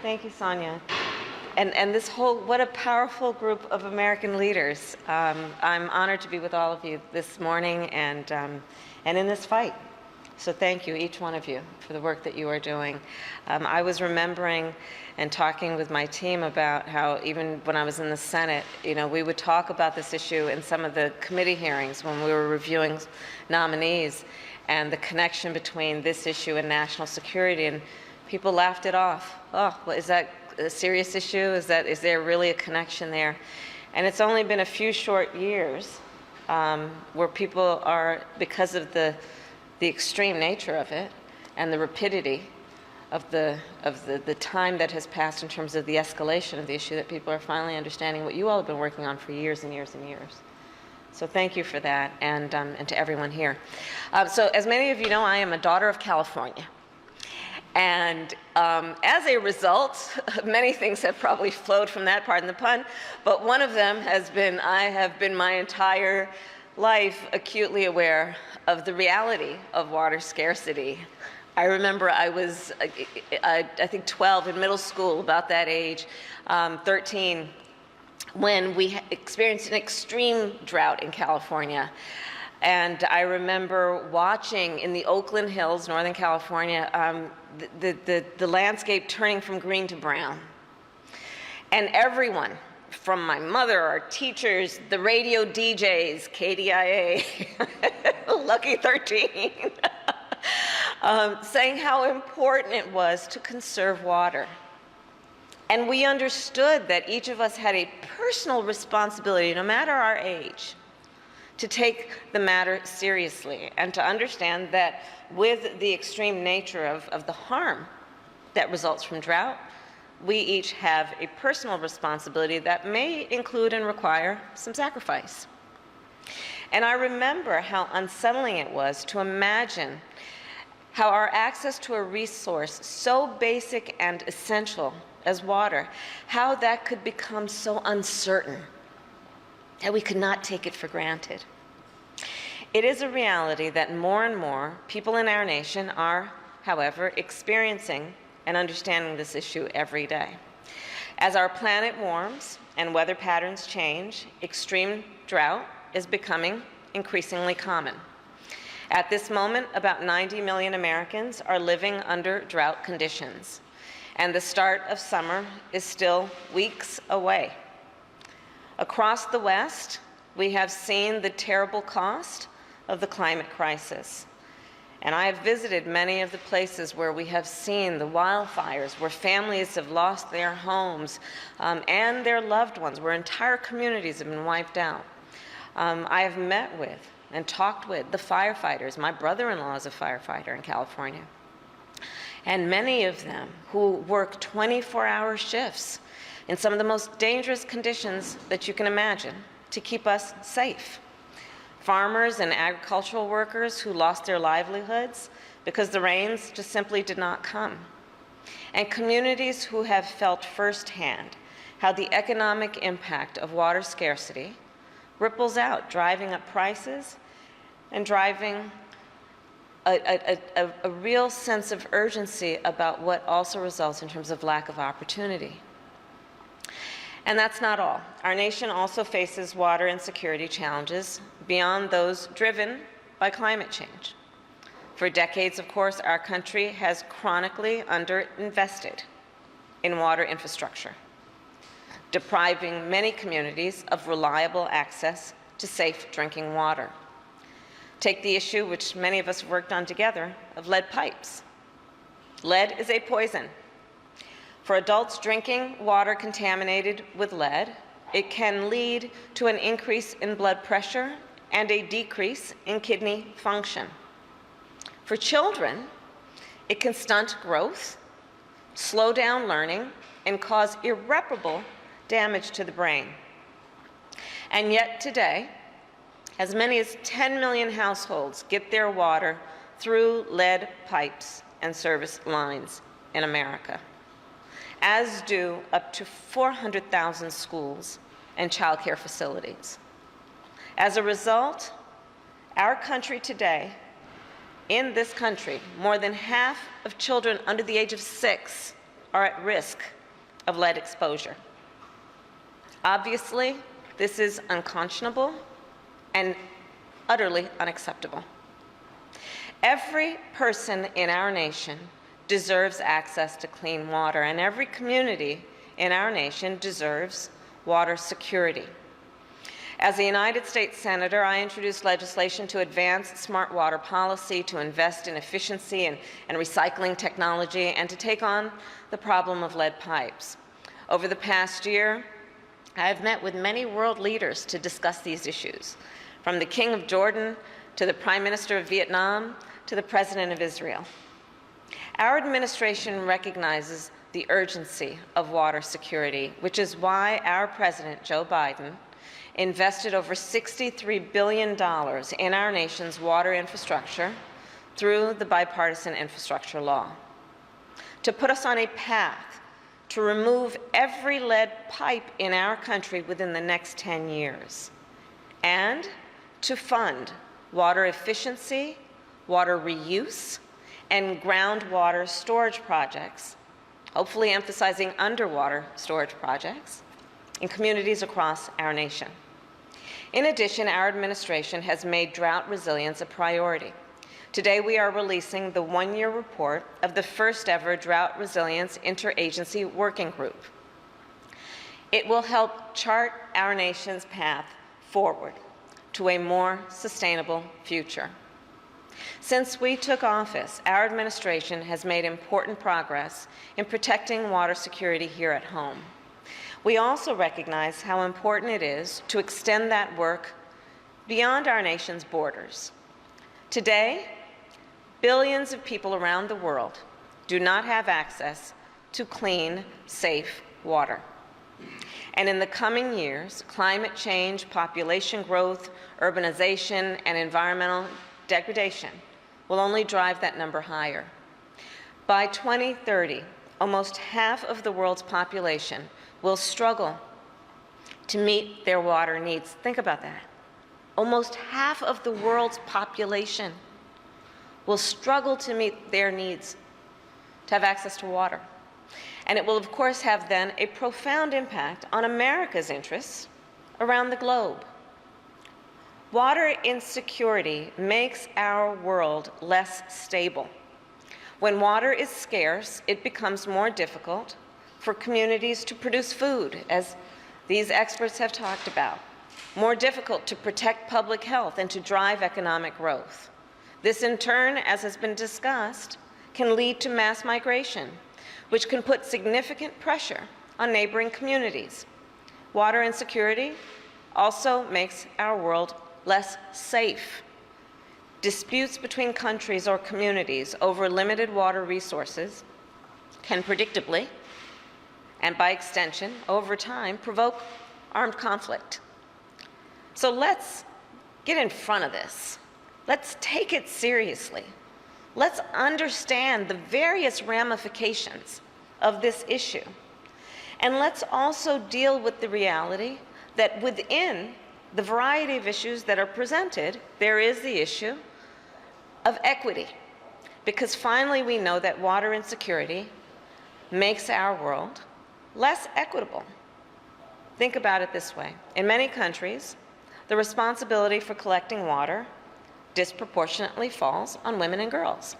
Thank you, Sonia. And this whole, what a powerful group of American leaders. I'm honored to be with all of you this morning and in this fight. So thank you, each one of you, for the work that you are doing. I was remembering and talking with my team about how even when I was in the Senate, we would talk about this issue in some of the committee hearings when we were reviewing nominees and the connection between this issue and national security, and people laughed it off. Oh, well, is that a serious issue? Is there really a connection there? And it's only been a few short years where people are, because of the extreme nature of it and the rapidity of the time that has passed in terms of the escalation of the issue, that people are finally understanding what you all have been working on for years and years and years. So thank you for that, and to everyone here. So as many of you know, I am a daughter of California. And as a result, many things have probably flowed from that, pardon the pun, but one of them has been, I have been my entire life acutely aware of the reality of water scarcity. I remember I was, I think 12 in middle school, about that age, 13, when we experienced an extreme drought in California. And I remember watching in the Oakland Hills, Northern California, the landscape turning from green to brown. And everyone, from my mother, our teachers, the radio DJs, KDIA, Lucky 13, saying how important it was to conserve water. And we understood that each of us had a personal responsibility, no matter our age, to take the matter seriously and to understand that with the extreme nature of the harm that results from drought, we each have a personal responsibility that may include and require some sacrifice. And I remember how unsettling it was to imagine how our access to a resource so basic and essential as water, how that could become so uncertain that we could not take it for granted. It is a reality that more and more people in our nation are, however, experiencing and understanding this issue every day. As our planet warms and weather patterns change, extreme drought is becoming increasingly common. At this moment, about 90 million Americans are living under drought conditions, and the start of summer is still weeks away. Across the West, we have seen the terrible cost of the climate crisis. And I have visited many of the places where we have seen the wildfires, where families have lost their homes and their loved ones, where entire communities have been wiped out. I have met with and talked with the firefighters. My brother-in-law is a firefighter in California. And many of them who work 24-hour shifts in some of the most dangerous conditions that you can imagine to keep us safe. Farmers and agricultural workers who lost their livelihoods because the rains just simply did not come. And communities who have felt firsthand how the economic impact of water scarcity ripples out, driving up prices and driving a real sense of urgency about what also results in terms of lack of opportunity. And that's not all. Our nation also faces water insecurity challenges beyond those driven by climate change. For decades, of course, our country has chronically underinvested in water infrastructure, depriving many communities of reliable access to safe drinking water. Take the issue, which many of us have worked on together, of lead pipes. Lead is a poison. For adults drinking water contaminated with lead, it can lead to an increase in blood pressure and a decrease in kidney function. For children, it can stunt growth, slow down learning, and cause irreparable damage to the brain. And yet today, as many as 10 million households get their water through lead pipes and service lines in America, as do up to 400,000 schools and child care facilities. As a result, our country today, in this country, more than half of children under the age of 6 are at risk of lead exposure. Obviously, this is unconscionable and utterly unacceptable. Every person in our nation deserves access to clean water, and every community in our nation deserves water security. As a United States Senator, I introduced legislation to advance smart water policy, to invest in efficiency and recycling technology, and to take on the problem of lead pipes. Over the past year, I have met with many world leaders to discuss these issues, from the King of Jordan to the Prime Minister of Vietnam to the President of Israel. Our administration recognizes the urgency of water security, which is why our President, Joe Biden, invested over $63 billion in our nation's water infrastructure through the bipartisan infrastructure law, to put us on a path to remove every lead pipe in our country within the next 10 years, and to fund water efficiency, water reuse, and groundwater storage projects, hopefully emphasizing underwater storage projects, in communities across our nation. In addition, our administration has made drought resilience a priority. Today, we are releasing the one-year report of the first-ever Drought Resilience Interagency Working Group. It will help chart our nation's path forward to a more sustainable future. Since we took office, our administration has made important progress in protecting water security here at home. We also recognize how important it is to extend that work beyond our nation's borders. Today, billions of people around the world do not have access to clean, safe water. And in the coming years, climate change, population growth, urbanization, and environmental degradation will only drive that number higher. By 2030, almost half of the world's population will struggle to meet their water needs. Think about that. Almost half of the world's population will struggle to meet their needs to have access to water. And it will, of course, have then a profound impact on America's interests around the globe. Water insecurity makes our world less stable. When water is scarce, it becomes more difficult for communities to produce food, as these experts have talked about, more difficult to protect public health and to drive economic growth. This, in turn, as has been discussed, can lead to mass migration, which can put significant pressure on neighboring communities. Water insecurity also makes our world less safe. Disputes between countries or communities over limited water resources can predictably, and by extension, over time, provoke armed conflict. So let's get in front of this. Let's take it seriously. Let's understand the various ramifications of this issue. And let's also deal with the reality that within the variety of issues that are presented, there is the issue of equity. Because finally we know that water insecurity makes our world less equitable. Think about it this way. In many countries, the responsibility for collecting water disproportionately falls on women and girls.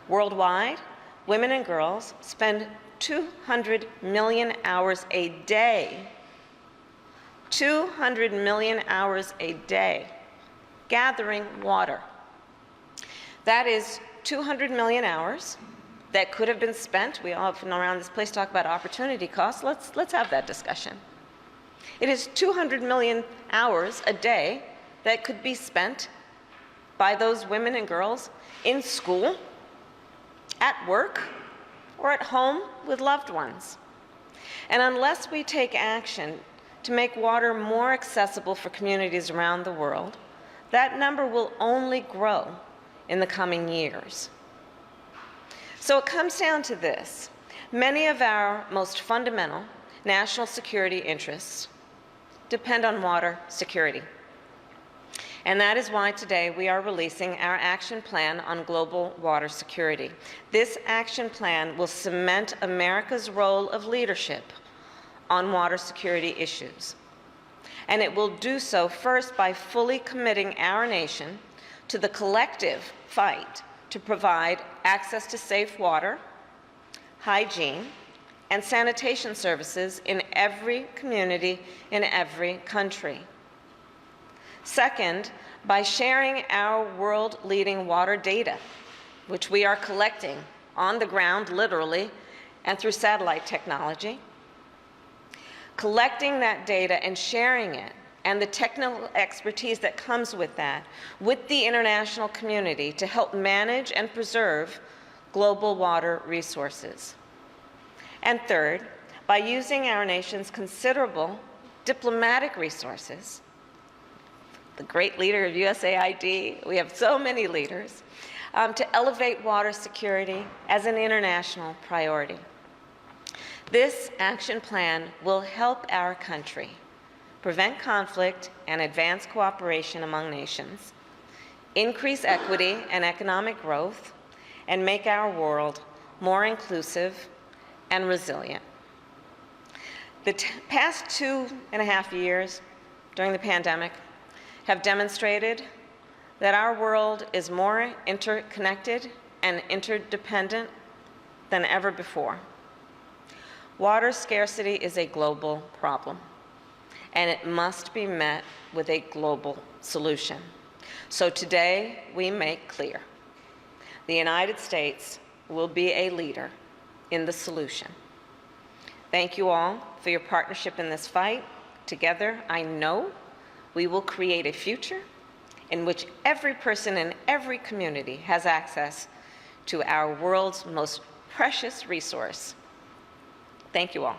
Worldwide, women and girls spend 200 million hours a day, 200 million hours a day gathering water. That is 200 million hours that could have been spent. We often around this place talk about opportunity costs. Let's have that discussion. It is 200 million hours a day that could be spent by those women and girls in school, at work, or at home with loved ones. And unless we take action to make water more accessible for communities around the world, that number will only grow in the coming years. So it comes down to this. Many of our most fundamental national security interests depend on water security. And that is why today we are releasing our action plan on global water security. This action plan will cement America's role of leadership on water security issues. And it will do so first by fully committing our nation to the collective fight to provide access to safe water, hygiene, and sanitation services in every community in every country. Second, by sharing our world-leading water data, which we are collecting on the ground, literally, and through satellite technology. Collecting that data and sharing it, and the technical expertise that comes with that, with the international community to help manage and preserve global water resources. And third, by using our nation's considerable diplomatic resources, the great leader of USAID, we have so many leaders, to elevate water security as an international priority. This action plan will help our country prevent conflict and advance cooperation among nations, increase equity and economic growth, and make our world more inclusive and resilient. The past 2.5 years during the pandemic have demonstrated that our world is more interconnected and interdependent than ever before. Water scarcity is a global problem, and it must be met with a global solution. So today, we make clear the United States will be a leader in the solution. Thank you all for your partnership in this fight. Together, I know we will create a future in which every person in every community has access to our world's most precious resource. Thank you all.